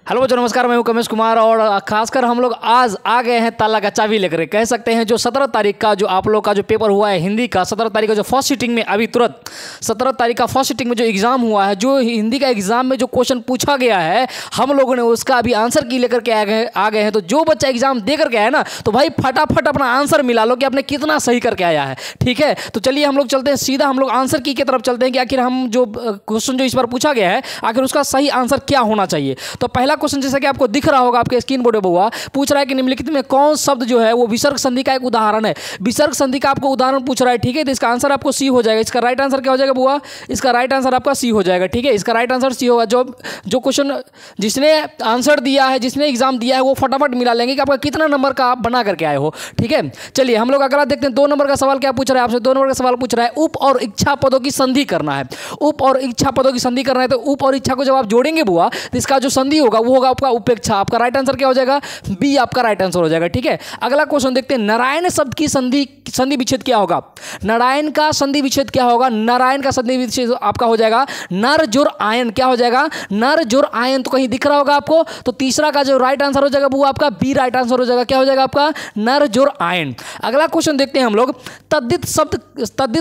Hello बच्चों, नमस्कार। मैं हूं कमेश कुमार और खासकर हम लोग आज आ गए हैं ताला का चाबी लेकर। कह सकते हैं जो 17 तारीख का जो आप लोग का जो पेपर हुआ है हिंदी का, 17 तारीख का जो फर्स्ट सीटिंग में अभी तुरंत 17 तारीख का फर्स्ट सीटिंग में जो एग्जाम हुआ है, जो हिंदी का एग्जाम में जो क्वेश्चन पूछा गया है, हम लोगों ने उसका अभी आंसर की लेकर के आ गए हैं। तो जो बच्चा एग्जाम दे करके आया ना, तो भाई फटाफट अपना आंसर मिला लो कि आपने कितना सही करके आया है। ठीक है, तो चलिए हम लोग चलते हैं सीधा, हम लोग आंसर की तरफ चलते हैं कि आखिर हम जो क्वेश्चन जो इस बार पूछा गया है, आखिर उसका सही आंसर क्या होना चाहिए। तो पहला क्वेश्चन जैसा कि आपको दिख रहा होगा आपके स्क्रीन बोर्ड पे बुआ, पूछ रहा है कि निम्नलिखित में कौन शब्द जो है वो विसर्ग संधि का एक उदाहरण है। विसर्ग संधि का आपको उदाहरण पूछ रहा है। ठीक है, तो इसका आंसर आपको सी हो जाएगा। इसका राइट आंसर क्या हो जाएगा बुआ? इसका राइट आंसर आपका सी हो जाएगा। ठीक है, इसका राइट आंसर सी होगा। जो क्वेश्चन जिसने आंसर दिया है, जिसने एग्जाम दिया है, वो फटाफट मिला लेंगे कि आपका कितना नंबर का आप बना करके आए हो। ठीक है, चलिए हम लोग अगला देखते हैं। 2 नंबर का सवाल क्या पूछ रहा है आपसे? 2 नंबर का सवाल पूछ रहा है उप और इच्छा पदों की संधि करना है। उप और इच्छा पदों की संधि करना है, तो उप और इच्छा को जब आप जोड़ेंगे बुआ, तो इसका जो संधि होगा वो होगा आपका उपेक्षा। आपका राइट आंसर क्या हो जाएगा? बी आपका राइट आंसर हो जाएगा। ठीक है, अगला क्वेश्चन देखते हैं। नारायण शब्द की संधि विच्छेद क्या होगा? नारायण का संधि विच्छेद क्या होगा? नारायण का संधि विच्छेद आपका हो जाएगा नर जोर आयन। क्या हो जाएगा? नर जोर आयन। तो कहीं दिख रहा होगा आपको, तो तीसरा का जो राइट आंसर हो जाएगा वो आपका बी राइट आंसर हो जाएगा। क्या हो जाएगा आपका? नर जोर आयन। अगला क्वेश्चन देखते हैं हम लोग। तद्धित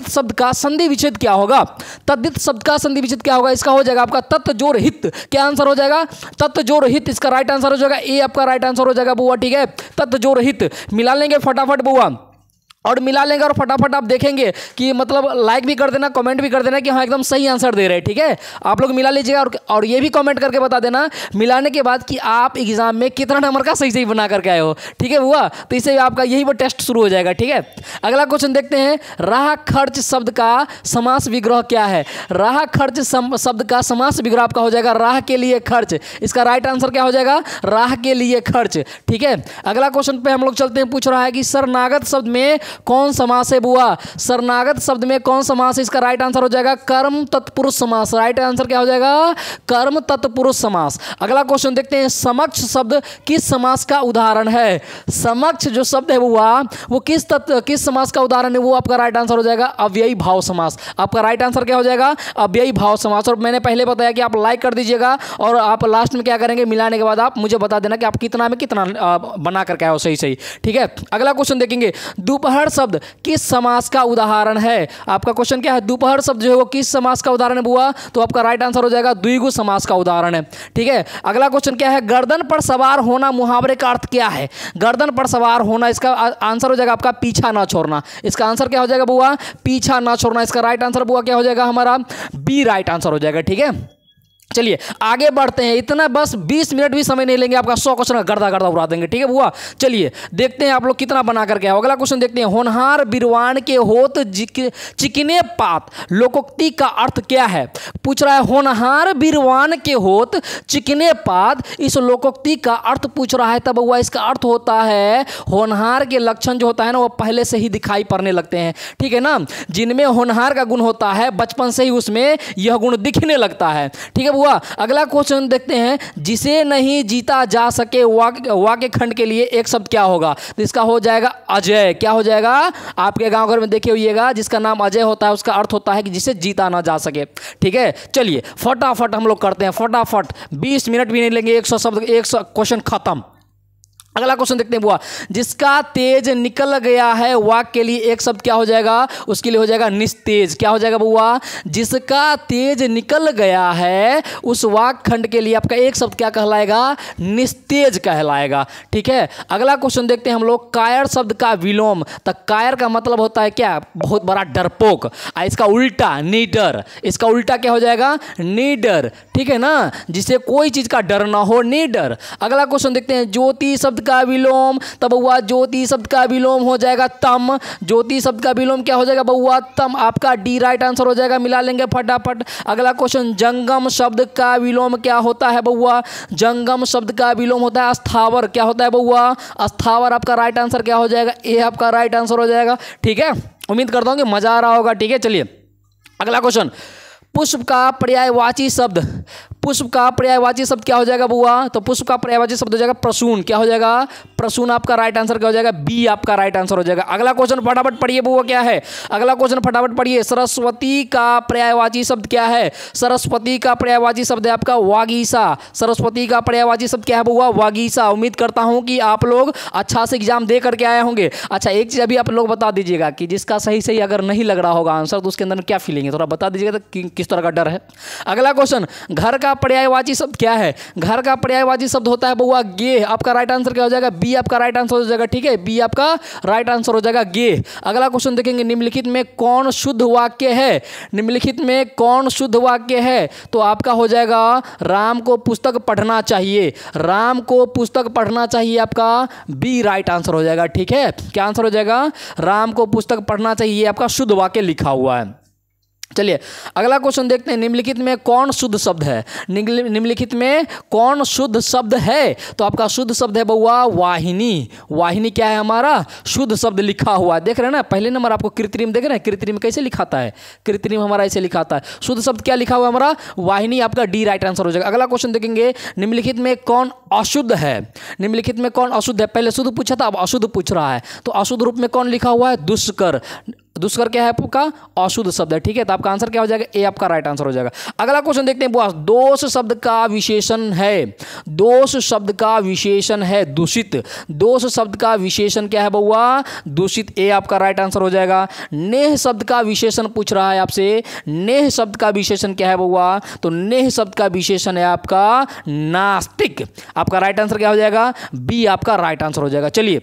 शब्द का संधि विच्छेद क्या होगा? तद्धित शब्द का संधि विच्छेद क्या होगा? इसका हो जाएगा आपका तत् जोर हित। क्या आंसर हो जाएगा? तत् जोर हित। इसका राइट आंसर हो जाएगा ए आपका राइट आंसर हो जाएगा बुआ। ठीक है, तत् जोर हित। मिला लेंगे फटाफट बुआ, और मिला लेंगे और फटाफट आप देखेंगे कि मतलब लाइक भी कर देना, कमेंट भी कर देना कि हाँ एकदम सही आंसर दे रहे हैं। ठीक है, आप लोग मिला लीजिएगा और ये भी कमेंट करके बता देना मिलाने के बाद कि आप एग्जाम में कितना नंबर का सही बना करके आए हो। ठीक है हुआ, तो इससे आपका यही वो टेस्ट शुरू हो जाएगा। ठीक है, अगला क्वेश्चन देखते हैं। राह खर्च शब्द का समास विग्रह क्या है? राह खर्च शब्द का समास विग्रह आपका हो जाएगा राह के लिए खर्च। इसका राइट आंसर क्या हो जाएगा? राह के लिए खर्च। ठीक है, अगला क्वेश्चन पे हम लोग चलते हैं। पूछ रहा है कि शरणागत शब्द में कौन समास है बुआ? शरणागत शब्द में कौन समास है? इसका राइट आंसर हो जाएगा कर्म तत्पुरुष समास। राइट आंसर क्या हो जाएगा? कर्म तत्पुरुष समास। अगला क्वेश्चन देखते हैं। समक्ष शब्द किस समास का उदाहरण है? समक्ष जो शब्द है बुआ, वो किस समास का उदाहरण है? वो आपका राइट आंसर हो जाएगा अव्ययी भाव समास। आपका राइट आंसर क्या हो जाएगा? अव्ययी भाव समास। और मैंने पहले बताया कि आप लाइक कर दीजिएगा और आप लास्ट में क्या करेंगे, मिलाने के बाद आप मुझे बता देना कि आप कितना में कितना बना करके आए हो सही। ठीक है, अगला क्वेश्चन देखेंगे। दोपहर शब्द किस समास का उदाहरण है? आपका क्वेश्चन क्या है? दोपहर शब्द जो है वो किस समास का उदाहरण है बुआ? तो आपका राइट आंसर हो जाएगा द्विगु समास का उदाहरण है। ठीक है, अगला क्वेश्चन क्या है? गर्दन पर सवार होना मुहावरे का अर्थ क्या है? गर्दन पर सवार होना, इसका आंसर हो जाएगा आपका पीछा ना छोड़ना। इसका आंसर क्या हो जाएगा बुआ? पीछा ना छोड़ना। इसका राइट आंसर बुआ क्या हो जाएगा हमारा? बी राइट आंसर हो जाएगा। ठीक है, चलिए आगे बढ़ते हैं। इतना बस 20 मिनट भी समय नहीं लेंगे, आपका 100 क्वेश्चन गर्दा उड़ा देंगे। ठीक है बुआ, चलिए देखते हैं आप लोग कितना बना करके आओ। अगला क्वेश्चन देखते हैं। होनहार बिरवान के होत चिकने पात लोकोक्ति का अर्थ क्या है? पूछ रहा है होनहार बिरवान के होत चिकने पात, इस लोकोक्ति का अर्थ पूछ रहा है। तब हुआ इसका अर्थ होता है होनहार के लक्षण जो होता है ना, वो पहले से ही दिखाई पड़ने लगते हैं। ठीक है ना, जिनमें होनहार का गुण होता है बचपन से ही उसमें यह गुण दिखने लगता है। ठीक है, अगला क्वेश्चन देखते हैं। जिसे नहीं जीता जा सके वाक्य खंड के लिए एक शब्द क्या होगा? तो इसका हो जाएगा अजय। क्या हो जाएगा? आपके गांव घर में देखे होइएगा, जिसका नाम अजय होता है उसका अर्थ होता है कि जिसे जीता ना जा सके। ठीक है, चलिए फटाफट हम लोग करते हैं, फटाफट 20 मिनट भी नहीं लेंगे, 100 शब्द 100 क्वेश्चन खत्म। अगला क्वेश्चन देखते हैं बुआ। जिसका तेज निकल गया है वाक्य के लिए एक शब्द क्या हो जाएगा? उसके लिए हो जाएगा निस्तेज। क्या हो जाएगा बुआ? जिसका तेज निकल गया है उस वाक्य खंड के लिए आपका एक शब्द क्या कहलाएगा? निस्तेज कहलाएगा। ठीक है, अगला क्वेश्चन देखते हैं हम लोग। कायर शब्द का विलोम। तो कायर का मतलब होता है क्या? बहुत बड़ा डरपोक। इसका उल्टा निडर। इसका उल्टा क्या हो जाएगा? निडर। ठीक है ना, जिसे कोई चीज का डर ना हो, निडर। अगला क्वेश्चन देखते हैं। ज्योति शब्द का विलोम। तब हुआ ज्योति शब्द का विलोम हो जाएगा तम। ज्योति शब्द का विलोम क्या हो जाएगा बउआ? तम। आपका डी राइट आंसर हो जाएगा। मिला लेंगे फटाफट। अगला क्वेश्चन। जंगम शब्द का विलोम क्या होता है बउआ? जंगम शब्द का विलोम होता है अस्थावर। क्या होता है बउआ? अस्थावर। आपका राइट आंसर क्या हो जाएगा? ए आपका राइट आंसर हो जाएगा। ठीक है, उम्मीद करता हूं कि मजा आ रहा होगा। ठीक है, चलिए अगला क्वेश्चन। पुष्प का पर्यायवाची शब्द। पुष्प का पर्यायवाची शब्द क्या हो जाएगा बुआ? तो पुष्प का पर्यायवाची शब्द हो जाएगा प्रसून। क्या हो जाएगा? प्रसून आपका राइट आंसर क्या हो जाएगा? बी आपका राइट आंसर हो जाएगा। अगला क्वेश्चन फटाफट पढ़िए बुआ, क्या है अगला क्वेश्चन? फटाफट पढ़िए। सरस्वती का पर्यायवाची शब्द क्या है? सरस्वती का पर्यायवाची शब्द है आपका वागीसा। सरस्वती का पर्यायवाची शब्द क्या है बुआ? वागीसा। उम्मीद करता हूं कि आप लोग अच्छा से एग्जाम दे करके आए होंगे। अच्छा, एक चीज अभी आप लोग बता दीजिएगा कि जिसका सही सही अगर नहीं लग रहा होगा आंसर तो उसके अंदर क्या फीलिंग है, थोड़ा बता दीजिएगा तो किस तरह का डर है। अगला क्वेश्चन, घर का पर्यायवाची शब्द क्या है? घर का पर्यायवाची शब्द होता है बुआ गे। आपका राइट आंसर क्या हो जाएगा? बी आपका राइट आंसर हो जाएगा। ठीक है, बी आपका राइट आंसर हो जाएगा गे। अगला क्वेश्चन देखेंगे, निम्नलिखित में कौन शुद्ध वाक्य है? निम्नलिखित में कौन शुद्ध वाक्य है? तो आपका हो जाएगा राम को पुस्तक पढ़ना चाहिए। राम को पुस्तक पढ़ना चाहिए, आपका बी राइट आंसर हो जाएगा। ठीक है, क्या आंसर हो जाएगा? राम को पुस्तक पढ़ना चाहिए, आपका शुद्ध वाक्य लिखा हुआ है। चलिए अगला क्वेश्चन देखते हैं, निम्नलिखित में कौन शुद्ध शब्द है? निम्नलिखित में कौन शुद्ध शब्द है? तो आपका शुद्ध शब्द है बउआ वाहिनी। वाहिनी क्या है? हमारा शुद्ध शब्द लिखा हुआ है। देख रहे हैं ना, पहले नंबर आपको कृत्रिम देख रहे हैं, कृत्रिम कैसे लिखाता है? कृत्रिम हमारा ऐसे लिखाता है। शुद्ध शब्द क्या लिखा हुआ है हमारा? वाहिनी। आपका डी राइट आंसर हो जाएगा। अगला क्वेश्चन देखेंगे, निम्नलिखित में कौन अशुद्ध है? निम्नलिखित में कौन अशुद्ध है? पहले शुद्ध पूछा था, अब अशुद्ध पूछ रहा है। तो अशुद्ध रूप में कौन लिखा हुआ है? दुष्कर। दुष्कर क्या है आपका? अशुद्ध शब्द है। ठीक है, तो आपका आंसर क्या हो जाएगा? ए आपका राइट आंसर हो जाएगा। अगला क्वेश्चन देखते हैं बुआ, दोष शब्द का विशेषण है। दोष शब्द का विशेषण है दूषित। दोष शब्द का विशेषण क्या है बुआ? दूषित। ए आपका राइट आंसर हो जाएगा। नेह शब्द का विशेषण पूछ रहा है आपसे। नेह शब्द का विशेषण क्या है बुआ? तो नेह शब्द का विशेषण है आपका नास्तिक। आपका राइट आंसर क्या हो जाएगा? बी आपका राइट आंसर हो जाएगा। चलिए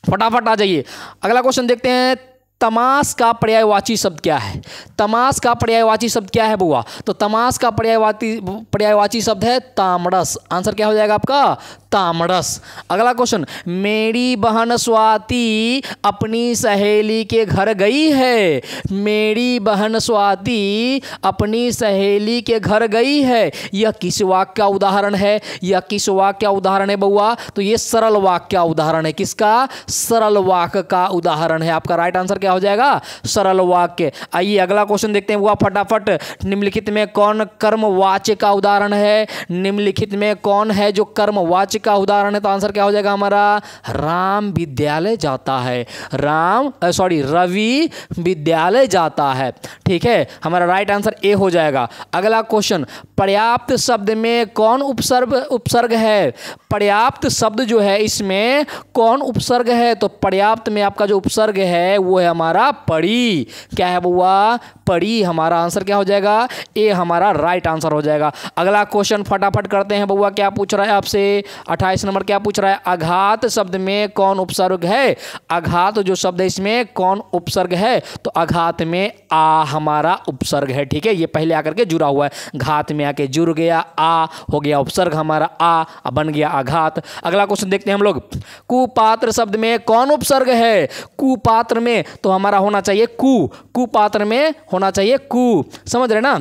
फटाफट आ जाइए, अगला क्वेश्चन देखते हैं, तमाश का पर्यायवाची शब्द क्या है? तमाश का पर्यायवाची शब्द क्या है बुआ? तो तमाश का पर्यायवाची शब्द है तामड़स। आंसर क्या हो जाएगा आपका? तामड़स। अगला क्वेश्चन, मेरी बहन स्वाति अपनी सहेली के घर गई है। मेरी बहन स्वाति अपनी सहेली के घर गई है, यह किस वाक्य का उदाहरण है? यह किस वाक्य का उदाहरण है बउआ? तो ये सरल वाक्य का उदाहरण है। किसका? सरल वाक्य का उदाहरण है। आपका राइट आंसर क्या हो जाएगा? सरल वाक्य। आइए अगला क्वेश्चन देखते हैं बुआ फटाफट, निम्नलिखित में कौन कर्मवाच्य का उदाहरण है? निम्नलिखित में कौन है जो कर्मवाच्य का उदाहरण है? तो आंसर क्या हो जाएगा हमारा? राम विद्यालय जाता है। रवि विद्यालय जाता है। ठीक है, हमारा राइट आंसर ए हो जाएगा। अगला क्वेश्चन, पर्याप्त शब्द में कौन उपसर्ग है? पर्याप्त शब्द जो है इसमें कौन उपसर्ग है? तो पर्याप्त में आपका जो उपसर्ग है वो है हमारा पड़ी। क्या है बुआ? पड़ी। हमारा आंसर क्या हो जाएगा? ए हमारा राइट आंसर हो जाएगा। अगला क्वेश्चन फटाफट करते हैं बुआ, क्या पूछ रहा है आपसे? 28 नंबर क्या पूछ रहा है? आघात शब्द में कौन उपसर्ग है? आघात जो शब्द है इसमें कौन उपसर्ग है? तो आघात में आ हमारा उपसर्ग है। ठीक है, ये पहले आकर के जुड़ा हुआ है, घात में आके जुड़ गया, आ हो गया उपसर्ग हमारा, आ बन गया आघात। अगला क्वेश्चन देखते हैं हम लोग, कुपात्र शब्द में कौन उपसर्ग है? कुपात्र में तो हमारा होना चाहिए कुपात्र में होना चाहिए कु। समझ रहे ना?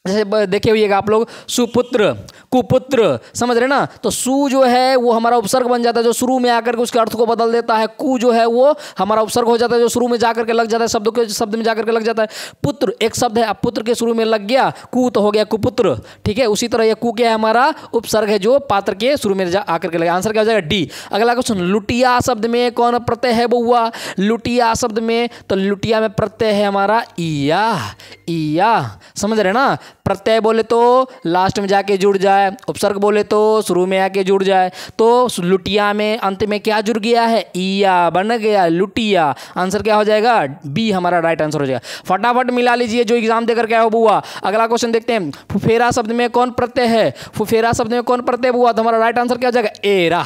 जैसे देखे हुइएगा आप लोग, सुपुत्र, कुपुत्र, समझ रहे ना? तो सु जो है वो हमारा उपसर्ग बन जाता है, जो शुरू में आकर के उसके अर्थ को बदल देता है। कु जो है वो हमारा उपसर्ग हो जाता है, जो शुरू में जाकर के लग जाता है, शब्द में जाकर के लग जाता है। पुत्र एक शब्द है, अब पुत्र के शुरू में लग गया, कु तो हो गया कुपुत्र। ठीक है, उसी तरह ये कु क्या है? हमारा उपसर्ग है जो पात्र के शुरू में आकर के लगा। आंसर क्या हो जाएगा? डी। अगला क्वेश्चन, लुटिया शब्द में कौन प्रत्यय है बउआ? लुटिया शब्द में तो लुटिया में प्रत्यय है हमारा इया। समझ रहे ना? प्रत्यय बोले तो लास्ट में जाके जुड़ जाए, उपसर्ग बोले तो शुरू में आके जुड़ जाए। तो लुटिया में अंत में क्या जुड़ गया है? इया बन गया लुटिया। आंसर क्या हो जाएगा? बी हमारा राइट आंसर हो जाएगा। फटाफट मिला लीजिए जो एग्जाम देकर के आओ बुआ। अगला क्वेश्चन देखते हैं, फुफेरा शब्द में कौन प्रत्यय है? फुफेरा शब्द में कौन प्रत्यय बुआ? तो हमारा राइट आंसर क्या हो जाएगा? एरा।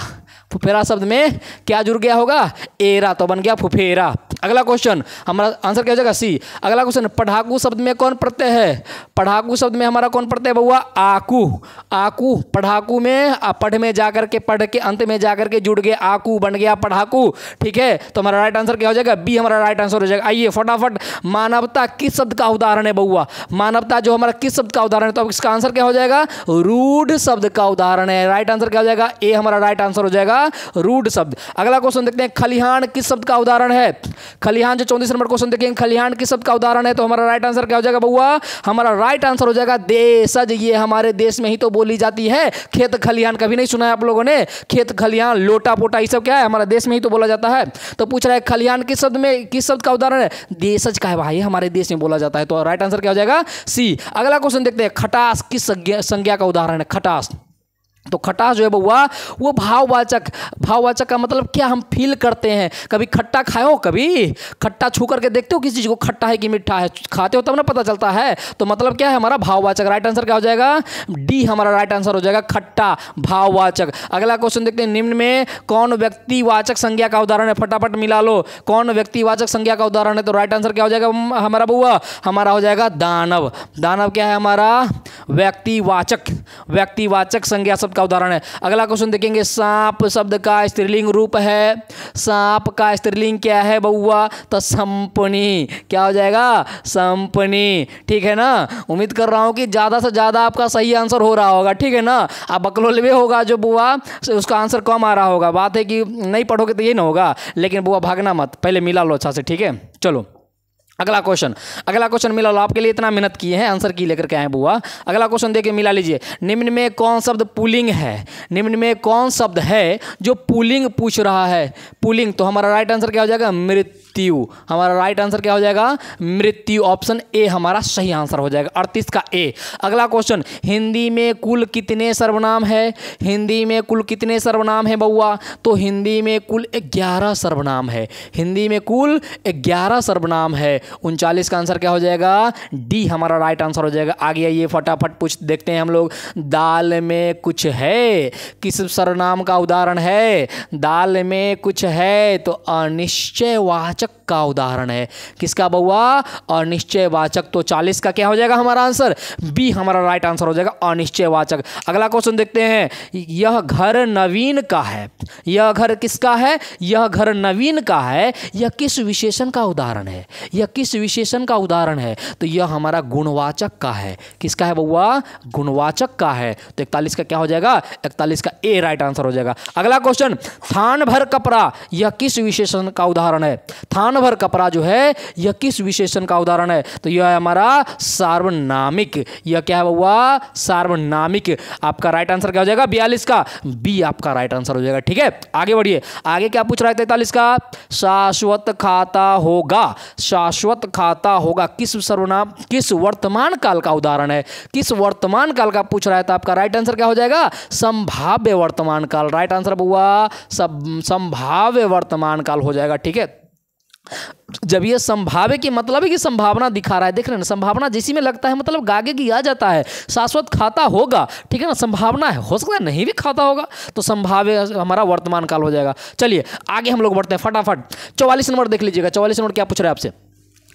फुफेरा शब्द में क्या जुड़ गया होगा? एरा, तो बन गया फुफेरा। अगला क्वेश्चन हमारा आंसर क्या हो जाएगा? सी। अगला क्वेश्चन, पढ़ाकू शब्द में कौन प्रत्यय है? पढ़ाकू शब्द में हमारा कौन प्रत्यय बउआ? आकू। पढ़ाकू में पढ़ में जाकर के, पढ़ के अंत में जाकर के जुड़ गया, आकू बन गया पढ़ाकू। ठीक है, तो हमारा राइट आंसर क्या हो जाएगा? बी हमारा राइट आंसर हो जाएगा। आइए फटाफट, मानवता किस शब्द का उदाहरण है बउआ? मानवता जो हमारा किस शब्द का उदाहरण है? तो अब इसका आंसर क्या हो जाएगा? रूढ़ शब्द का उदाहरण है। राइट आंसर क्या हो जाएगा? ए हमारा राइट आंसर हो जाएगा, रूढ़ शब्द। अगला क्वेश्चन देखते हैं, खलिहान किस शब्द का उदाहरण है? खलिहान जो 34 नंबर क्वेश्चन देखेंगे, खलिहान किस शब्द का उदाहरण है? तो हमारा राइट आंसर क्या हो जाएगा बउआ? हमारा राइट आंसर हो जाएगा देशज। ये हमारे देश में ही तो बोली जाती है। खेत खलिहान कभी नहीं सुना है आप लोगों ने? खेत खलिहान, लोटा पोटा, ये सब क्या है? हमारे देश में ही तो बोला जाता है। तो पूछ रहा है खलिहान किस शब्द में, किस शब्द का उदाहरण है? देशज का है भाई, हमारे देश में बोला जाता है। तो राइट आंसर क्या हो जाएगा? सी। अगला क्वेश्चन देखते हैं, खटास किस संज्ञा का उदाहरण है? खटास, तो खटास जो है बउआ वो भाववाचक, भाववाचक का मतलब क्या? हम फील करते हैं। कभी खट्टा खाए हो? कभी खट्टा छू करके देखते हो किसी चीज को, खट्टा है कि मीठा है? खाते हो तब ना पता चलता है। तो मतलब क्या है हमारा? भाववाचक। राइट आंसर क्या हो जाएगा? डी हमारा राइट आंसर हो जाएगा, खट्टा, भाववाचक। अगला क्वेश्चन देखते हैं, निम्न में कौन व्यक्तिवाचक संज्ञा का उदाहरण है? फटाफट मिला लो, कौन व्यक्तिवाचक संज्ञा का उदाहरण है? तो राइट आंसर क्या हो जाएगा हमारा बउआ? हमारा हो जाएगा दानव। दानव क्या है हमारा? व्यक्तिवाचक, व्यक्तिवाचक संज्ञा का उदाहरण है। अगला क्वेश्चन देखेंगे, सांप शब्द का स्त्रीलिंग रूप है। सांप का स्त्रीलिंग क्या है बउआ? तो संपनी। क्या हो जाएगा? संपनी। ठीक है ना? उम्मीद कर रहा हूं कि ज्यादा से ज्यादा आपका सही आंसर हो रहा होगा। ठीक है ना? आप बकलोलवे होगा जो बुआ उसका आंसर कम आ रहा होगा। बात है कि नहीं पढ़ोगे तो ये ना होगा, लेकिन बुआ भागना मत, पहले मिला लो अच्छा से। ठीक है, चलो अगला क्वेश्चन मिला लो। आपके लिए इतना मेहनत किए हैं, आंसर की लेकर के आए बुआ। अगला क्वेश्चन देखिए, मिला लीजिए। निम्न में कौन शब्द पुल्लिंग है? निम्न में कौन शब्द है जो पुल्लिंग पूछ रहा है? पुल्लिंग, तो हमारा राइट आंसर क्या हो जाएगा? मृत्यु। हमारा राइट आंसर क्या हो जाएगा? मृत्यु। ऑप्शन ए हमारा सही आंसर हो जाएगा, 38 का ए। अगला क्वेश्चन, हिंदी में कुल कितने सर्वनाम है? हिंदी में कुल कितने सर्वनाम है बउआ? तो हिंदी में कुल 11 सर्वनाम है। हिंदी में कुल 11 सर्वनाम है। 39 का आंसर क्या हो जाएगा? डी हमारा राइट आंसर हो जाएगा। आगे आइए फटाफट पूछ देखते हैं हम लोग। दाल में कुछ है किस सर्वनाम का उदाहरण है? दाल में कुछ है तो अनिश्चयवाचक का उदाहरण है। किसका बउआ? अनिश्चयवाचक। तो 40 का क्या हो जाएगा हमारा आंसर? बी हमारा राइट आंसर हो जाएगा, अनिश्चयवाचक। अगला क्वेश्चन देखते हैं, यह घर नवीन का है। यह घर किसका है? यह घर नवीन का है। यह किस विशेषण का उदाहरण है? यह किस विशेषण का उदाहरण है? तो यह हमारा गुणवाचक का है। किसका है बउआ? गुणवाचक का है। तो 41 का क्या हो जाएगा? 41 का ए राइट आंसर हो जाएगा। अगला क्वेश्चन, थान भर कपड़ा, यह किस विशेषण का उदाहरण है? थान भर कपड़ा जो है यह किस विशेषण का उदाहरण है? तो यह है हमारा सार्वनामिक। यह क्या है बउआ? सार्वनामिक। आपका राइट आंसर क्या हो जाएगा? 42 का बी आपका राइट आंसर हो जाएगा। ठीक है, आगे बढ़िए। आगे क्या पूछ रहा है? 43 का, शाश्वत खाता होगा। शाश्वत खाता होगा किस सर्वनाम, किस वर्तमान काल का उदाहरण है? किस वर्तमान काल का पूछ रहा है? तो आपका राइट आंसर क्या हो जाएगा? संभाव्य वर्तमान काल। राइट आंसर बउआ संभाव्य वर्तमान काल हो जाएगा। ठीक है, जब ये संभाव्य की मतलब है कि संभावना दिखा रहा है, देख रहे हैं ना, संभावना जिसी में लगता है मतलब गागे की आ जाता है। शाश्वत खाता होगा, ठीक है ना, संभावना है, हो सकता है नहीं भी खाता होगा, तो संभाव्य हमारा वर्तमान काल हो जाएगा। चलिए आगे हम लोग बढ़ते हैं फटाफट। 44 नंबर देख लीजिएगा। 44 नंबर क्या पूछ रहा है आपसे?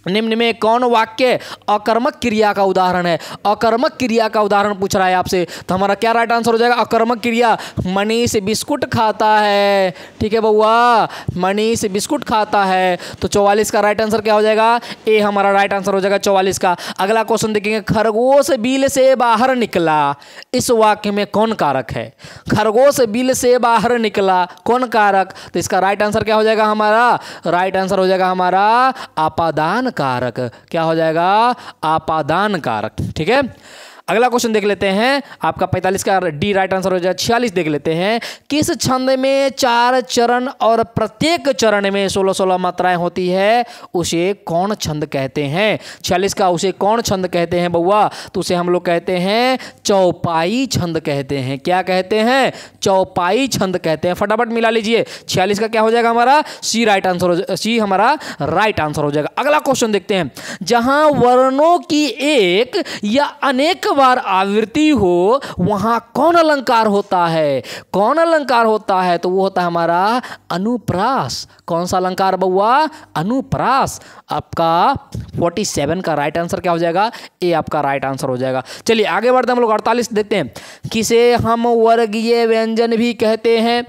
निम्न में कौन वाक्य अकर्मक क्रिया का उदाहरण है? अकर्मक क्रिया का उदाहरण पूछ रहा है आपसे, तो हमारा क्या राइट आंसर हो जाएगा? अकर्मक क्रिया, मनीष बिस्कुट खाता है। ठीक है बउआ, मनीष बिस्कुट खाता है। तो 44 का राइट आंसर क्या हो जाएगा? ए हमारा राइट आंसर हो जाएगा 44 का। अगला क्वेश्चन देखेंगे, खरगोश बिल से बाहर निकला, इस वाक्य में कौन कारक है? खरगोश बिल से बाहर निकला, कौन कारक? तो इसका राइट आंसर क्या हो जाएगा? हमारा राइट आंसर हो जाएगा हमारा आपादान कारक। क्या हो जाएगा? आपादान कारक। ठीक है, अगला क्वेश्चन देख लेते हैं। आपका 45 का डी राइट आंसर हो जाएगा। 46 देख लेते हैं, किस छंद में 4 चरण और प्रत्येक चरण में 16-16 मात्राएं होती है, उसे कौन छंद कहते हैं? 46 का उसे कौन छंद कहते हैं बउआ? तो उसे हम लोग कहते हैं चौपाई छंद कहते हैं। क्या कहते हैं? चौपाई छंद कहते हैं। फटाफट मिला लीजिए। 46 का क्या हो जाएगा हमारा? सी राइट आंसर, सी हमारा राइट आंसर हो जाएगा। अगला क्वेश्चन देखते हैं, जहां वर्णों की एक या अनेक बार आवृत्ति हो वहां कौन अलंकार होता है? कौन अलंकार होता है? तो वो होता है हमारा अनुप्रास। कौन सा अलंकार बउआ? अनुप्रास। आपका 47 का राइट आंसर क्या हो जाएगा? ए आपका राइट आंसर हो जाएगा। चलिए आगे बढ़ते हम लोग 48 देखते हैं, किसे हम वर्गीय व्यंजन भी कहते हैं?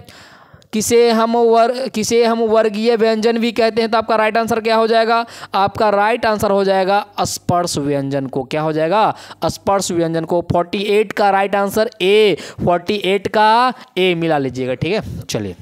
किसे हम वर्गीय व्यंजन भी कहते हैं? तो आपका राइट आंसर क्या हो जाएगा? आपका राइट आंसर हो जाएगा स्पर्श व्यंजन को। क्या हो जाएगा? स्पर्श व्यंजन को। 48 का राइट आंसर ए, 48 का ए मिला लीजिएगा। ठीक है, चलिए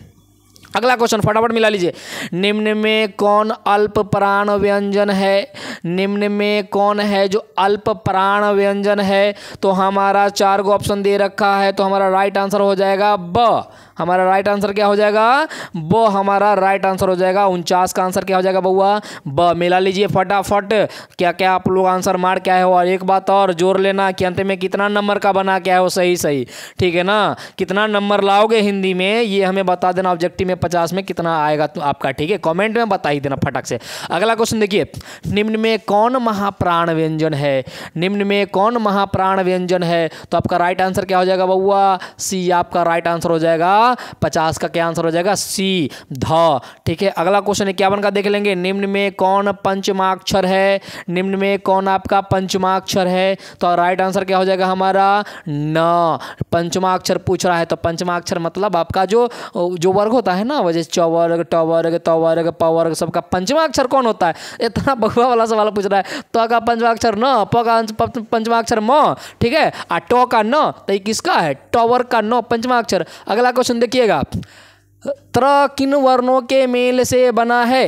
अगला क्वेश्चन फटाफट मिला लीजिए। निम्न में कौन अल्प प्राण व्यंजन है? निम्न में कौन है जो अल्प प्राण व्यंजन है? तो हमारा 4 को ऑप्शन दे रखा है, तो हमारा राइट आंसर हो जाएगा ब। हमारा राइट आंसर क्या हो जाएगा? ब हमारा राइट आंसर हो जाएगा। 49 का आंसर क्या हो जाएगा बउआ? ब। मिला लीजिए फटाफट। क्या क्या आप लोग आंसर मार के आए हो? और एक बात और जोड़ लेना कि अंत में कितना नंबर का बना के आए हो सही सही, ठीक है ना? कितना नंबर लाओगे हिंदी में ये हमें बता देना। ऑब्जेक्टिव में 50 में कितना आएगा तो आपका, ठीक है? कमेंट में बता ही देना फटक से। अगला क्वेश्चन देखिए, निम्न में कौन महाप्राण व्यंजन है? निम्न में कौन महाप्राण व्यंजन है? तो आपका राइट आंसर क्या हो जाएगा बउआ? सी आपका राइट आंसर हो जाएगा। 50 का क्या आंसर हो जाएगा? सी, ध, ठीक है? अगला क्वेश्चन 51 का देख लेंगे। निम्न में कौन पंचमाक्षर है? निम्न में कौन आपका पंचमाक्षर है? तो राइट आंसर क्या हो जाएगा हमारा? न। पंचमाक्षर पूछ रहा है तो पंचमाक्षर मतलब आपका जो वर्ग होता है ना, वजह चौवर्ग, टवर्ग, तवर्ग, पवर्ग, सबका पंचमाक्षर कौन होता है? इतना बगुआ वाला सवाल पूछ रहा है। तो का पंचमाक्षर न, प का पंचमाक्षर म, ठीक है? आ टो का न, तो ये किसका है? टॉवर का न पंचमाक्षर। अगला क्वेश्चन देखिएगा, त्र किन वर्णों के मेल से बना है?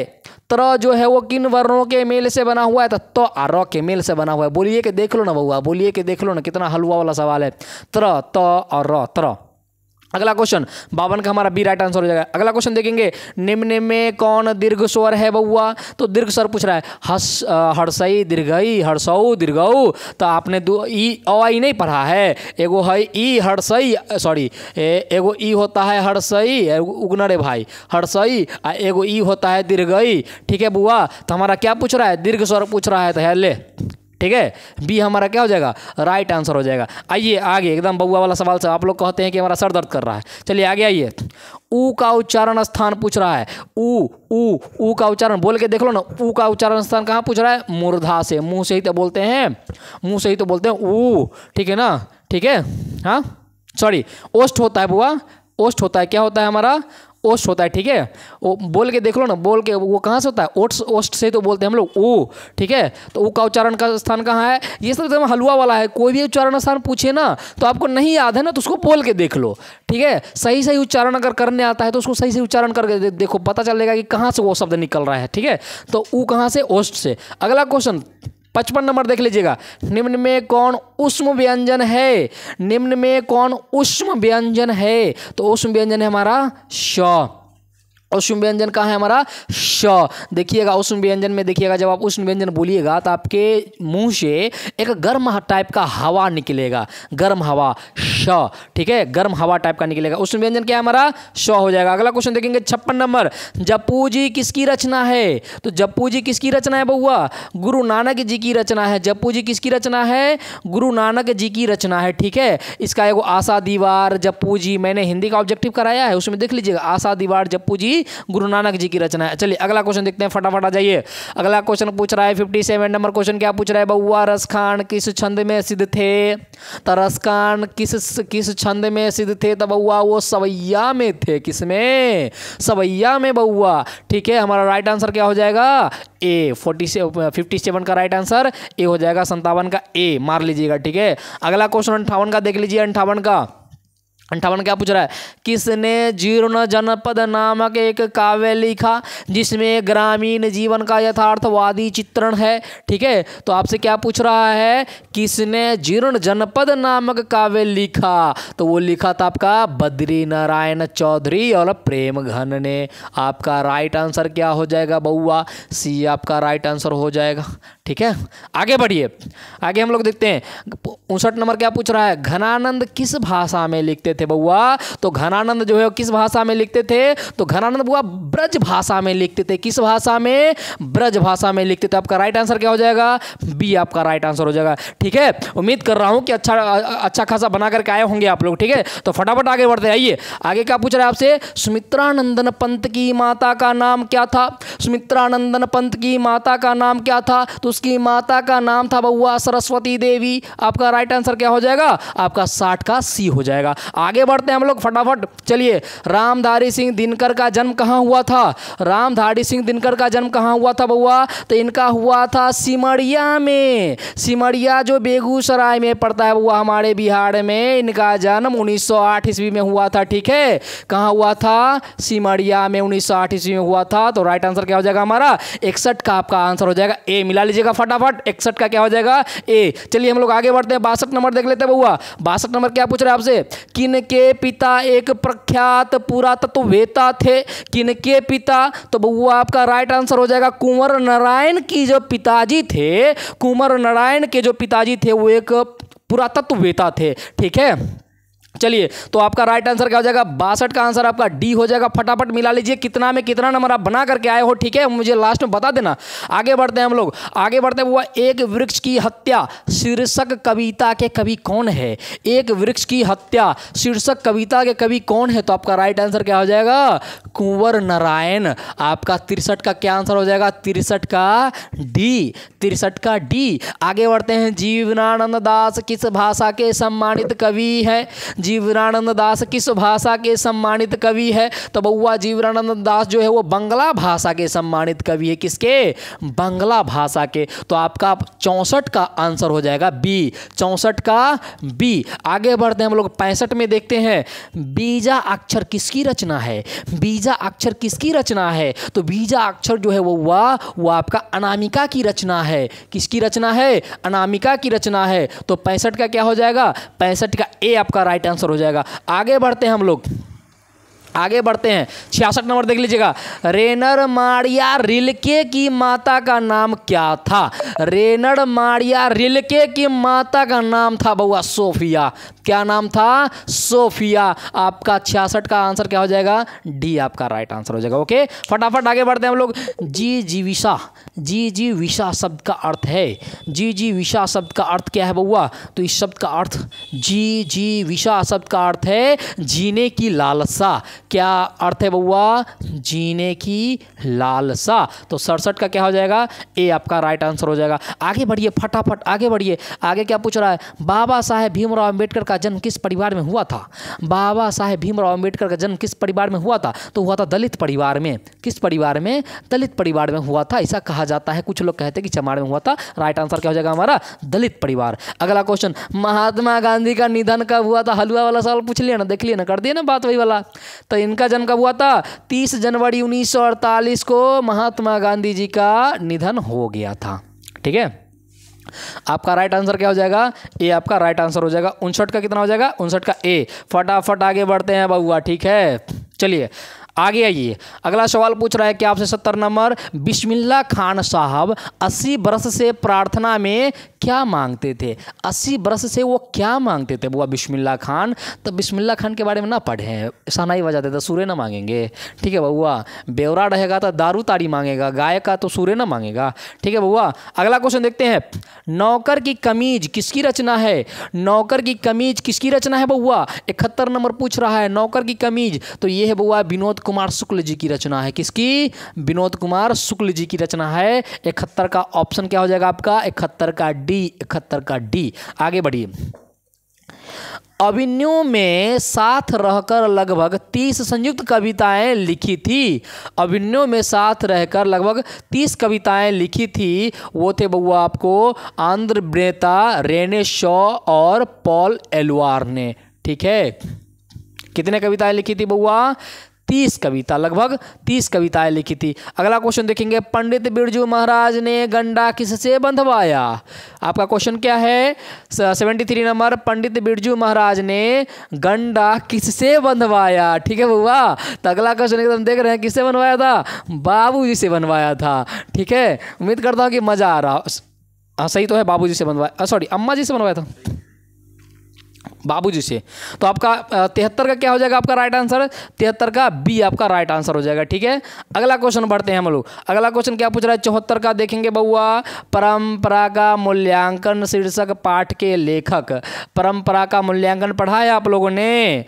त्र जो है वो किन वर्णों के मेल से बना हुआ है? तो र के मेल से बना हुआ है। बोलिए कि देख लो ना बउआ, बोलिए कि देख लो ना, कितना हलवा वाला सवाल है। त्र, त और र, त्र। अगला क्वेश्चन 52 का हमारा बी राइट आंसर हो जाएगा। अगला क्वेश्चन देखेंगे, निम्न में कौन दीर्घ स्वर है बउआ? तो दीर्घ स्वर पूछ रहा है। हर्षई, दीर्घई, हर्षऊ, दीर्घऊ। तो आपने ई आई नहीं पढ़ा है? एगो है ई हर्षई, सॉरी एगो ई होता है हर्षई, उगनरे भाई हर्षई, एगो ई होता है दीर्घई, ठीक है बुआ? तो हमारा क्या पूछ रहा है? दीर्घ स्वर पूछ रहा है, तो है ले, ठीक है? बी हमारा क्या हो जाएगा? राइट आंसर हो जाएगा। आइए आगे, एकदम बउआ वाला सवाल से आप लोग कहते हैं कि हमारा सर दर्द कर रहा है। चलिए आगे आइए। ऊ का उच्चारण स्थान पूछ रहा है। ऊ का उच्चारण बोल के देख लो ना। ऊ का उच्चारण स्थान कहाँ पूछ रहा है? मूर्धा से, मुंह से ही तो बोलते हैं, मुंह से ही तो बोलते हैं ऊ, ठीक है ना? ठीक है, हाँ सॉरी, ओष्ठ होता है बुआ, ओष्ठ होता है। क्या होता है हमारा? ओष्ठ होता है, ठीक है? वो बोल के देख लो ना, बोल के वो कहाँ से होता है? ओष्ठ, ओष्ठ से तो बोलते हैं हम लोग ऊ, ठीक है? तो ऊ का उच्चारण का स्थान कहाँ है? ये सब एकदम हलवा वाला है। कोई भी उच्चारण स्थान पूछे ना तो आपको नहीं याद है ना, तो उसको बोल के देख लो, ठीक है? सही सही उच्चारण अगर करने आता है तो उसको सही से उच्चारण करके देखो, पता चलेगा कि कहाँ से वो शब्द निकल रहा है, ठीक है? तो ऊ कहाँ से? ओष्ठ से। अगला क्वेश्चन 55 नंबर देख लीजिएगा। निम्न में कौन ऊष्म व्यंजन है? निम्न में कौन ऊष्म व्यंजन है? तो ऊष्म व्यंजन है हमारा श। ऊष्म व्यंजन कहाँ है हमारा? श। देखिएगा ऊष्म व्यंजन में, देखिएगा जब आप ऊष्म व्यंजन बोलिएगा तो आपके मुंह से एक गर्म टाइप का हवा निकलेगा, गर्म हवा, श, ठीक है? गर्म हवा टाइप का निकलेगा। ऊष्म व्यंजन क्या है हमारा? श हो जाएगा। अगला क्वेश्चन देखेंगे 56 नंबर। जप्पू जी किसकी रचना है? तो जप्पू जी किसकी रचना है बउआ? गुरु नानक जी की रचना है। जप्पू जी किसकी रचना है? गुरु नानक जी की रचना है, ठीक है? इसका एगो आशा दीवार, जप्पू जी, मैंने हिंदी का ऑब्जेक्टिव कराया है, उसमें देख लीजिएगा। आशा दीवार, जप्पू जी, गुरु नानक जी की रचना है। चलिए अगला क्वेश्चन देखते हैं, फटाफट आ जाइए। अगला क्वेश्चन पूछ रहा है 57 नंबर क्वेश्चन। क्या पूछ रहा है बउआ? रसखान किस छंद में सिद्ध थे? तो रसखान किस छंद में सिद्ध थे? तो बउआ वो सवैया में थे। किसमें? सवैया में बउआ, ठीक है? हमारा राइट आंसर क्या हो जाएगा? ए। 57 का राइट आंसर ए हो जाएगा। 57 का ए मार लीजिएगा, ठीक है? अगला क्वेश्चन 58 का देख लीजिए। 58 क्या पूछ रहा है? किसने जीर्ण जनपद नामक एक काव्य लिखा जिसमें ग्रामीण जीवन का यथार्थवादी चित्रण है, ठीक है? तो आपसे क्या पूछ रहा है? किसने जीर्ण जनपद नामक काव्य लिखा? तो वो लिखा था आपका बद्री नारायण चौधरी और प्रेम घन ने। आपका राइट आंसर क्या हो जाएगा बउआ? सी आपका राइट आंसर हो जाएगा, ठीक है? आगे बढ़िए, आगे हम लोग देखते हैं 59 नंबर। क्या पूछ रहा है? घनानंद किस भाषा में लिखते थे बउआ? तो घनानंद जो है किस भाषा में लिखते थे? तो घनानंद बुआ ब्रज भाषा में लिखते थे। किस भाषा में? ब्रज भाषा में लिखते थे। आपका राइट आंसर क्या हो जाएगा? बी आपका राइट आंसर हो जाएगा, ठीक है? उम्मीद कर रहा हूं कि अच्छा खासा बना करके आए होंगे आप लोग, ठीक है? तो फटाफट आगे बढ़ते हैं। आइए आगे क्या पूछ रहा है आपसे? सुमित्रानंदन पंत की माता का नाम क्या था? सुमित्रानंदन पंत की माता का नाम क्या था? तो की माता का नाम था बउआ सरस्वती देवी। आपका राइट आंसर क्या हो जाएगा? आपका 60 का सी हो जाएगा। आगे बढ़ते हैं हम लोग फटाफट। चलिए, रामधारी सिंह दिनकर का जन्म कहाँ हुआ था? रामधारी सिंह दिनकर का जन्म कहाँ हुआ था बउआ? तो इनका हुआ था सिमरिया में। सिमरिया जो बेगूसराय में पड़ता है बउआ हमारे बिहार में। इनका जन्म 1908 ईस्वी में हुआ था। ठीक है, कहाँ हुआ था? सिमरिया में 1908 ईस्वी में हुआ था। तो राइट आंसर क्या हो जाएगा हमारा? 61 का आपका आंसर हो जाएगा ए। मिला लीजिएगा फटाफट, 61 का क्या हो जाएगा? ए। चलिए हम लोग आगे बढ़ते हैं, 62 नंबर देख लेते हैं बउआ। 62 नंबर क्या पूछ रहे हैं आपसे? किन के पिता एक प्रख्यात पुरातत्ववेत्ता थे? किन के पिता? तो बउआ आपका राइट आंसर हो जाएगा कुंवर नारायण की जो पिताजी थे, कुंवर नारायण के जो पिताजी थे वो एक पुरातत्ववेत्ता थे। ठीक है, चलिए तो आपका राइट आंसर क्या हो जाएगा? 62 का आंसर आपका डी हो जाएगा। फटाफट मिला लीजिए कितना में कितना नंबर आप बना करके आए हो। ठीक है, मुझे लास्ट में बता देना। आगे बढ़ते हैं हम लोग, आगे बढ़ते हैं। वो एक वृक्ष की हत्या शीर्षक कविता के कवि कौन है? एक वृक्ष की हत्या शीर्षक कविता के कवि कौन है? तो आपका राइट आंसर क्या हो जाएगा? कुंवर नारायण। आपका 63 का क्या आंसर हो जाएगा? 63 का डी, 63 का डी। आगे बढ़ते हैं, जीवनानंद दास किस भाषा के सम्मानित कवि है? जीवनानंद दास किस भाषा के सम्मानित कवि है? तो बउआ जीवनानंद दास जो है वो बंगला भाषा के सम्मानित कवि है। किसके? बंगला भाषा के। तो आपका 64 का आंसर हो जाएगा बी, 64 का बी। आगे बढ़ते हैं हम लोग 65 में देखते हैं, बीजा अक्षर किसकी रचना है? बीजा अक्षर किसकी रचना है? तो बीजा अक्षर जो है वो आपका अनामिका की रचना है। किसकी रचना है? अनामिका की रचना है। तो 65 का क्या हो जाएगा? 65 का ए आपका राइट आंसर हो जाएगा। आगे बढ़ते हैं हम लोग, आगे बढ़ते हैं 66 नंबर देख लीजिएगा। रेनर मारिया रिल्के की माता का नाम क्या था? रेनर मारिया रिल्के की माता का नाम था बउआ सोफिया। क्या नाम था? सोफिया। आपका 66 का आंसर क्या हो जाएगा? डी आपका राइट आंसर हो जाएगा। ओके, फटाफट आगे बढ़ते हैं हम लोग। जीविशा, जीविशा शब्द का अर्थ है, जीविशा शब्द का अर्थ क्या है बउआ? तो इस शब्द का अर्थ, जीविशा शब्द का अर्थ है जीने की लालसा। क्या अर्थ है बउआ? जीने की लालसा। तो 67 का क्या हो जाएगा? ए आपका राइट आंसर हो जाएगा। आगे बढ़िए फटाफट, आगे बढ़िए। आगे क्या पूछ रहा है? बाबा साहेब भीमराव अंबेडकर का जन्म किस परिवार में हुआ था? बाबा साहेब भीमराव अंबेडकर का जन्म किस परिवार में हुआ था? तो हुआ था दलित परिवार में। किस परिवार में? दलित परिवार में हुआ था, ऐसा कहा जाता है। कुछ लोग कहते हैं कि चमार में हुआ था। राइट आंसर क्या हो जाएगा हमारा? दलित परिवार। अगला क्वेश्चन, महात्मा गांधी का निधन कब हुआ था? हलवा वाला सवाल पूछ लिया ना, देख लिया ना, कर दिया ना बात वही वाला। तो इनका जन्म कब हुआ था? 30 जनवरी 1948 को महात्मा गांधी जी का निधन हो गया था। ठीक है, आपका राइट आंसर क्या हो जाएगा? ए आपका राइट आंसर हो जाएगा। 59 का कितना हो जाएगा? 59 का ए। फटाफट आगे बढ़ते हैं बउआ। ठीक है, चलिए आगे आइए। अगला सवाल पूछ रहा है कि आपसे 70 नंबर, बिस्मिल्लाह खान साहब 80 बरस से प्रार्थना में क्या मांगते थे? 80 बरस से वो क्या मांगते थे बुआ बिस्मिल्लाह खान? तो बिस्मिल्लाह खान के बारे में ना पढ़े हैं, शहनाई बजाते थे, सूर्य ना मांगेंगे। ठीक है बउआ, बेवरा रहेगा तो दारू ताड़ी मांगेगा, गाय का तो सूर्य ना मांगेगा। ठीक है बउआ, अगला क्वेश्चन देखते हैं। नौकर की कमीज किसकी रचना है? नौकर की कमीज किसकी रचना है बउआ? 71 नंबर पूछ रहा है। नौकर की कमीज, तो ये है बउआ विनोद कुमार शुक्ल जी की रचना है। किसकी? विनोद कुमार शुक्ल जी की रचना है। 71 का ऑप्शन क्या हो जाएगा आपका? 71 का डी, 71 का डी। आगे बढ़िए। अभिन्यों में साथ रहकर लगभग 30 संयुक्त कविताएं लिखी थी। अभिन्यों में साथ रहकर लगभग 30 कविताएं लिखी थी। वो थे बउआ आपको आंध्र ब्रेता, रेने शॉ और पॉल एलवार ने। ठीक है, कितने कविताएं लिखी थी बउआ? 30 कविता, लगभग 30 कविताएं लिखी थी। अगला क्वेश्चन देखेंगे, पंडित बिरजू महाराज ने गंडा किससे बंधवाया? आपका क्वेश्चन क्या है? 73 नंबर, पंडित बिरजू महाराज ने गंडा किससे बंधवाया? ठीक है बुआ, तो अगला क्वेश्चन एकदम देख रहे हैं किससे बनवाया था? बाबूजी से बनवाया था। ठीक है, उम्मीद करता हूँ कि मजा आ रहा। हाँ सही तो है, बाबूजी से बनवाया, सॉरी अम्मा जी से बनवाया था, बाबूजी से। तो आपका 73 का क्या हो जाएगा आपका राइट आंसर? 73 का बी आपका राइट आंसर हो जाएगा। ठीक है, अगला क्वेश्चन बढ़ते हैं हम लोग। अगला क्वेश्चन क्या पूछ रहा है? 74 का देखेंगे बउआ। परंपरा का मूल्यांकन शीर्षक पाठ के लेखक। परंपरा का मूल्यांकन पढ़ा है आप लोगों ने?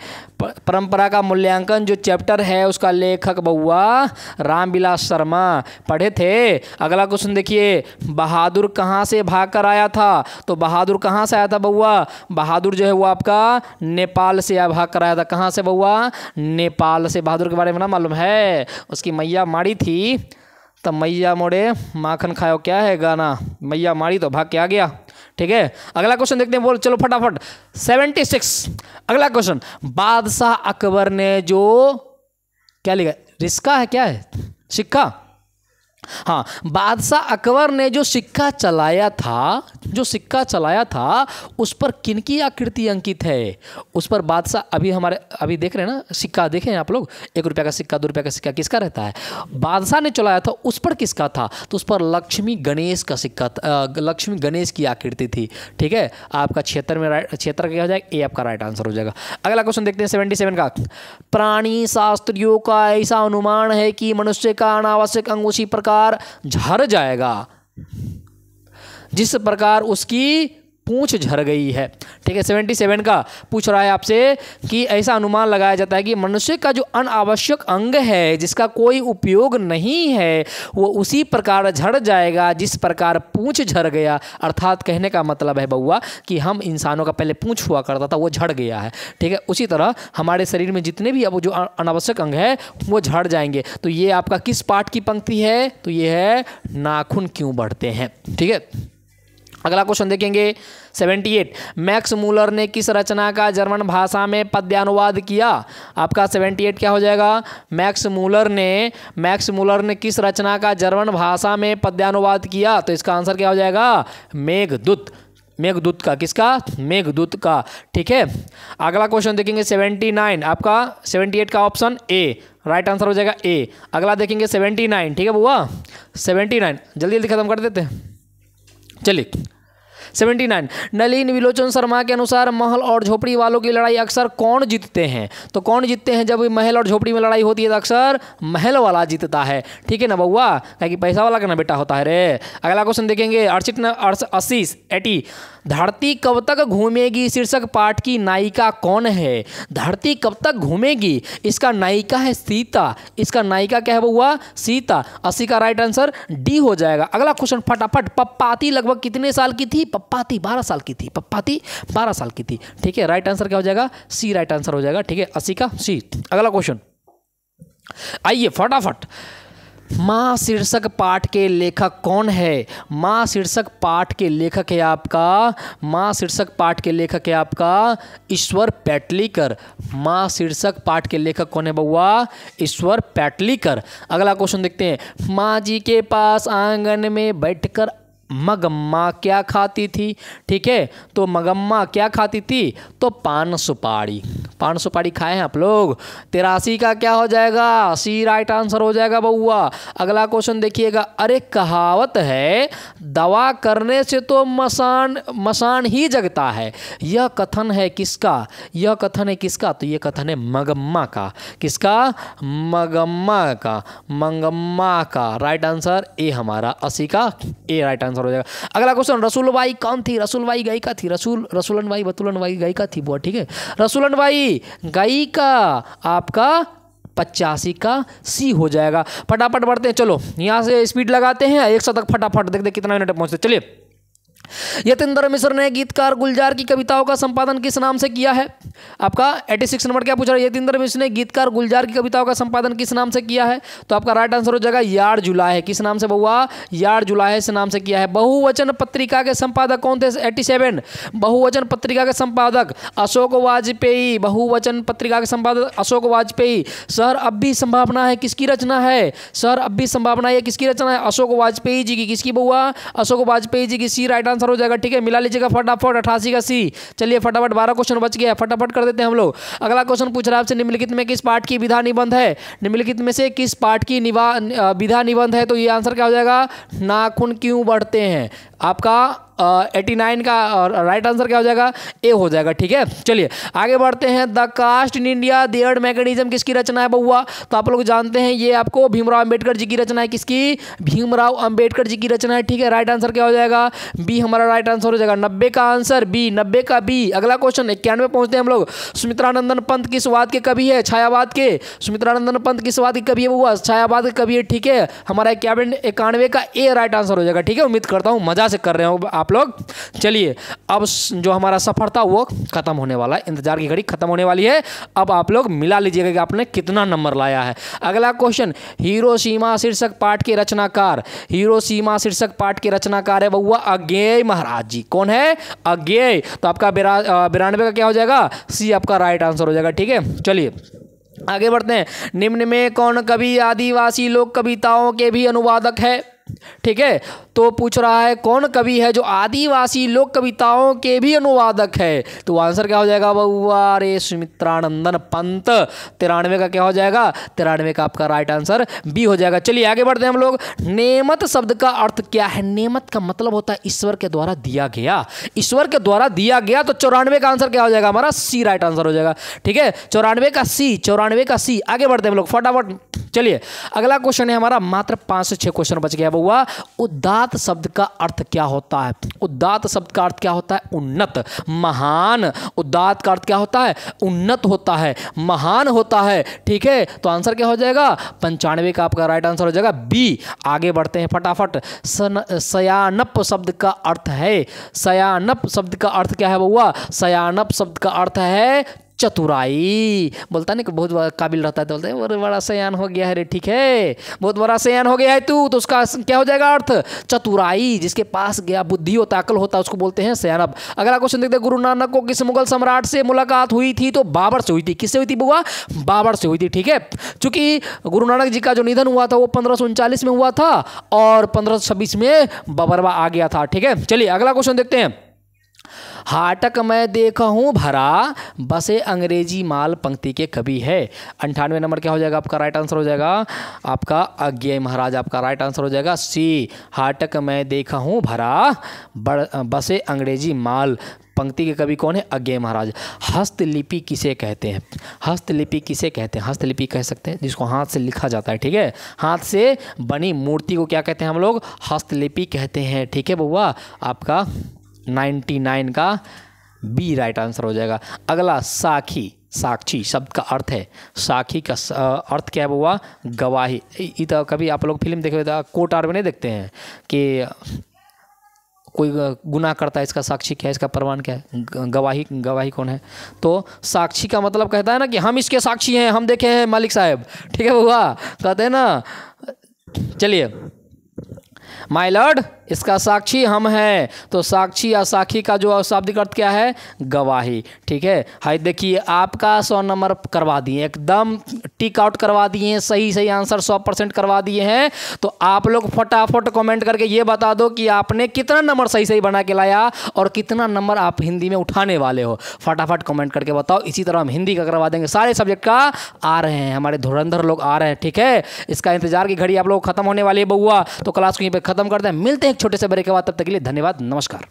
परंपरा का मूल्यांकन जो चैप्टर है उसका लेखक बउआ रामविलास शर्मा पढ़े थे। अगला क्वेश्चन देखिए, बहादुर कहाँ से भाग कर आया था? तो बहादुर कहाँ से आया था बउआ? बहादुर जो है वो आपका नेपाल से भाग कर आया था। कहाँ से बउआ? नेपाल से। बहादुर के बारे में ना मालूम है, उसकी मैया माड़ी थी, तब मैया मोड़े माखन खाओ, क्या है गाना, मैया मारी तो भाग के आ गया। ठीक है, अगला क्वेश्चन देखते हैं, बोल चलो फटाफट। 76 अगला क्वेश्चन, बादशाह अकबर ने जो क्या लिखा, रिस्का है क्या है, सिक्का, हाँ, बादशाह अकबर ने जो सिक्का चलाया था उस पर किनकी आकृति अंकित है? उस पर बादशाह, अभी देख रहे हैं ना सिक्का, देखें आप लोग, 1 रुपया का सिक्का, 2 रुपया का सिक्का किसका रहता है? बादशाह ने चलाया था, उस पर किसका था? तो उस पर लक्ष्मी गणेश का सिक्का, लक्ष्मी गणेश की आकृति थी। ठीक है, आपका क्षेत्र में क्षेत्र क्या हो जाएगा? ए आपका राइट आंसर हो जाएगा। अगला क्वेश्चन देखते हैं 77 का, प्राणी शास्त्रियों का ऐसा अनुमान है कि मनुष्य का अनावश्यक अंग उसी प्रकार झड़ जाएगा जिस प्रकार उसकी पूंछ झड़ गई है। ठीक है, 77 का पूछ रहा है आपसे कि ऐसा अनुमान लगाया जाता है कि मनुष्य का जो अनावश्यक अंग है जिसका कोई उपयोग नहीं है वो उसी प्रकार झड़ जाएगा जिस प्रकार पूंछ झड़ गया। अर्थात कहने का मतलब है बउआ कि हम इंसानों का पहले पूंछ हुआ करता था वो झड़ गया है। ठीक है, उसी तरह हमारे शरीर में जितने भी अब जो अनावश्यक अंग है वो झड़ जाएंगे। तो ये आपका किस पाठ की पंक्ति है? तो ये है नाखून क्यों बढ़ते हैं। ठीक है, अगला क्वेश्चन देखेंगे 78, मैक्स मूलर ने किस रचना का जर्मन भाषा में पद्यानुवाद किया? आपका 78 क्या हो जाएगा? मैक्स मूलर ने किस रचना का जर्मन भाषा में पद्यानुवाद किया? तो इसका आंसर क्या हो जाएगा? मेघदूत का। किसका? मेघदूत का। ठीक है, अगला क्वेश्चन देखेंगे 79, आपका 78 का ऑप्शन ए राइट आंसर हो जाएगा ए। अगला देखेंगे 79। ठीक है बुआ, 79 जल्दी जल्दी खत्म कर देते हैं, चलिए 79, नलिन विलोचन शर्मा के अनुसार महल और झोपड़ी वालों की लड़ाई अक्सर कौन जीतते हैं? तो कौन जीतते हैं? जब महल और झोपड़ी में लड़ाई होती है तो अक्सर महल वाला जीतता है। ठीक है ना बउआ, कि पैसा वाला का ना बेटा होता है रे। अगला क्वेश्चन देखेंगे 80, धरती कब तक घूमेगी शीर्षक पाठ की नायिका कौन है? धरती कब तक घूमेगी, इसका नायिका है सीता। इसका नायिका क्या है बउआ? सीता। 80 का राइट आंसर डी हो जाएगा। अगला क्वेश्चन फटाफट, पप्पाती लगभग कितने साल की थी? पप्पाती 12 साल की थी। पप्पाती 12 साल की थी। ठीक है, राइट आंसर क्या हो जाएगा? सी राइट आंसर हो जाएगा। ठीक है, 80 का सी। अगला क्वेश्चन आइए फटाफट, माँ शीर्षक पाठ के लेखक कौन है? माँ शीर्षक पाठ के लेखक है आपका ईश्वर पैटलीकर। माँ शीर्षक पाठ के लेखक कौन है बउआ? ईश्वर पैटलीकर। अगला क्वेश्चन देखते हैं, माँ जी के पास आंगन में बैठकर मगम्मा क्या खाती थी? ठीक है, तो मगम्मा क्या खाती थी? तो पान सुपारी खाए हैं आप लोग। 83 का क्या हो जाएगा? सी राइट आंसर हो जाएगा बउआ। अगला क्वेश्चन देखिएगा, अरे कहावत है दवा करने से तो मसान ही जगता है, यह कथन है किसका? तो ये कथन है मगम्मा का। किसका? मंगम्मा का राइट आंसर ए हमारा 80 का ए राइट आंसर हो जाएगा। अगला क्वेश्चन, रसूलबाई कौन थी? रसूलबाई गायिका थी। रसूलनबाई बतुलनबाई गायिका थी बुआ। ठीक है, रसूलनबाई गायिका आपका 85 का सी हो जाएगा। फटाफट बढ़ते हैं, चलो यहाँ से स्पीड लगाते हैं 100 तक फटाफट, देखते कितना मिनट पहुँचते। चलिए, यतीन्द्र मिश्र ने गीतकार गुलजार की कविताओं का संपादन किस नाम से किया है? आपका 86 नंबर क्या पूछ रहा है? यतीन्द्र मिश्र ने गीतकार गुलजार की कविताओं का संपादन किस नाम से किया है? तो आपका राइट आंसर हो जाएगा यार जुलाहे। किस नाम से बउआ? यार जुलाहे से नाम से किया है। बहुवचन पत्रिका के संपादक कौन थे? 87, बहुवचन पत्रिका के संपादक अशोक वाजपेयी। बहुवचन पत्रिका के संपादक अशोक वाजपेयी। शहर अब भी संभावना है किसकी रचना है? शहर अब भी संभावना है किसकी रचना है? अशोक वाजपेयी जी की। किसकी बउआ? अशोक वाजपेयी जी की। सी राइट आंसर हो जाएगा। ठीक है, मिला लीजिएगा फटाफट 88 का सी। चलिए फटाफट 12 क्वेश्चन बच गया, फटाफट कर देते हैं हम लोग। अगला क्वेश्चन पूछ रहा है आपसे, निम्नलिखित में किस पाठ की विधा निबंध है? निम्नलिखित में से किस पाठ की विधा निबंध है? तो ये आंसर क्या हो जाएगा? नाखून क्यों बढ़ते हैं। आपका 89 का राइट आंसर क्या हो जाएगा, ए हो जाएगा। ठीक है, चलिए आगे बढ़ते हैं। The caste in India the अर्ड मैकेनिज्म किसकी रचना है बउआ? तो आप लोग जानते हैं ये आपको भीमराव अंबेडकर जी की रचना है। किसकी? भीमराव अंबेडकर जी की रचना है। ठीक है, राइट आंसर क्या हो जाएगा, बी हमारा राइट आंसर हो जाएगा। 90 का आंसर बी, 90 का बी। अगला क्वेश्चन 91 पहुंचते हैं हम लोग। सुमित्रानंदन पंत किस वाद के कवि है? छायावाद के। सुमित्रानंदन पंत किस वाद के कवि है बउआ? छायावाद के कवि है। ठीक है, हमारा 91 का ए राइट आंसर हो जाएगा। ठीक है, उम्मीद करता हूँ मजा से कर रहे हो आप लोग। चलिए अब जो हमारा सफर था वो खत्म होने वाला है, इंतजार की घड़ी खत्म होने वाली है। अब आप लोग मिला लीजिएगा कि आपने कितना नंबर लाया है। अगला क्वेश्चन, हिरोशिमा शीर्षक पाठ के रचनाकार। हिरोशिमा शीर्षक पाठ के रचनाकार है बउआ अज्ञेय महाराज जी। कौन है? अज्ञेय। तो आपका 92 का क्या हो जाएगा, सी आपका राइट आंसर हो जाएगा। ठीक है, चलिए आगे बढ़ते हैं। निम्न में कौन कवि आदिवासी लोक कविताओं के भी अनुवादक है? ठीक है, तो पूछ रहा है कौन कवि है जो आदिवासी लोक कविताओं के भी अनुवादक है? तो आंसर क्या हो जाएगा बउआ? रे सुमित्रानंदन पंत। 93 का क्या हो जाएगा? 93 का आपका राइट आंसर बी हो जाएगा। चलिए आगे बढ़ते हैं हम लोग। नेमत शब्द का अर्थ क्या है? नेमत का मतलब होता है ईश्वर के द्वारा दिया गया। ईश्वर के द्वारा दिया गया, तो 94 का आंसर क्या हो जाएगा हमारा? सी राइट आंसर हो जाएगा। ठीक है, 94 का सी, 94 का सी। आगे बढ़ते हैं हम लोग फटाफट। चलिए अगला क्वेश्चन है हमारा, मात्र 5 से 6 क्वेश्चन बच गया बउआ। उदात्त शब्द का अर्थ क्या होता है? उदात्त शब्द का अर्थ क्या होता है? उन्नत, महान। उदात्त का अर्थ क्या होता है? उन्नत होता है, महान होता है। ठीक है, तो आंसर क्या हो जाएगा? 95 का आपका राइट आंसर हो जाएगा बी। आगे बढ़ते हैं फटाफट। सयानप शब्द का अर्थ है, सयानप शब्द का अर्थ क्या है बउआ? सयानप शब्द का अर्थ है चतुराई। बोलता नहीं कि बहुत बड़ा काबिल रहता है तो बोलते हैं बहुत बड़ा सयान हो गया है रे। ठीक है, बहुत बड़ा सयान हो गया है तू, तो उसका क्या हो जाएगा अर्थ? चतुराई। जिसके पास गया बुद्धि होता है, अकल होता है, उसको बोलते हैं सयानप। अगला क्वेश्चन देखते हैं। गुरु नानक को किस मुगल सम्राट से मुलाकात हुई थी? तो बाबर से हुई थी। किससे हुई थी बुआ? बाबर से हुई थी। ठीक है, चूंकि गुरु नानक जी का जो निधन हुआ था वो 1539 में हुआ था और 1526 में बाबरवा आ गया था। ठीक है, चलिए अगला क्वेश्चन देखते हैं। हाटक मैं देखा हूँ भरा, बसे अंग्रेजी माल पंक्ति के कवि है। 98 नंबर क्या हो जाएगा आपका? राइट आंसर हो जाएगा आपका अज्ञेय महाराज। आपका राइट आंसर हो जाएगा सी। हाटक मैं देखा हूँ भरा, बसे अंग्रेजी माल पंक्ति के कवि कौन है? अज्ञेय महाराज। हस्तलिपि किसे कहते हैं? हस्तलिपि किसे कहते हैं? हस्तलिपि कह सकते हैं जिसको हाथ से लिखा जाता है। ठीक है, हाथ से बनी मूर्ति को क्या कहते हैं हम लोग? हस्तलिपि कहते हैं। ठीक है बउआ, आपका 99 का बी राइट आंसर हो जाएगा। अगला साखी, साक्षी शब्द का अर्थ है, साखी का अर्थ क्या है बउआ? गवाही। ये तो कभी आप लोग फिल्म देखे तो कोर्ट आर में नहीं देखते हैं कि कोई गुनाह करता है, इसका साक्षी क्या है, इसका प्रमाण क्या है? गवाही। गवाही कौन है? तो साक्षी का मतलब कहता है ना कि हम इसके साक्षी हैं, हम देखे हैं मालिक साहब। ठीक है बउआ, कहते हैं ना। चलिए, माय लॉर्ड इसका साक्षी हम हैं। तो साक्षी या साखी का जो शाब्दिक अर्थ क्या है? गवाही। ठीक है, हाय देखिए आपका 100 नंबर करवा दिए, एकदम टिक आउट करवा दिए, सही सही आंसर 100% करवा दिए हैं। तो आप लोग फटाफट कमेंट करके ये बता दो कि आपने कितना नंबर सही सही बना के लाया और कितना नंबर आप हिंदी में उठाने वाले हो। फटाफट कमेंट करके बताओ। इसी तरह हम हिंदी का करवा देंगे, सारे सब्जेक्ट का आ रहे हैं, हमारे धुरंधर लोग आ रहे हैं। ठीक है, इसका इंतजार की घड़ी आप लोग खत्म होने वाली है बउआ। तो क्लास को यहीं पर खत्म करते हैं, मिलते हैं छोटे से ब्रेक के बाद। तब तक के लिए धन्यवाद, नमस्कार।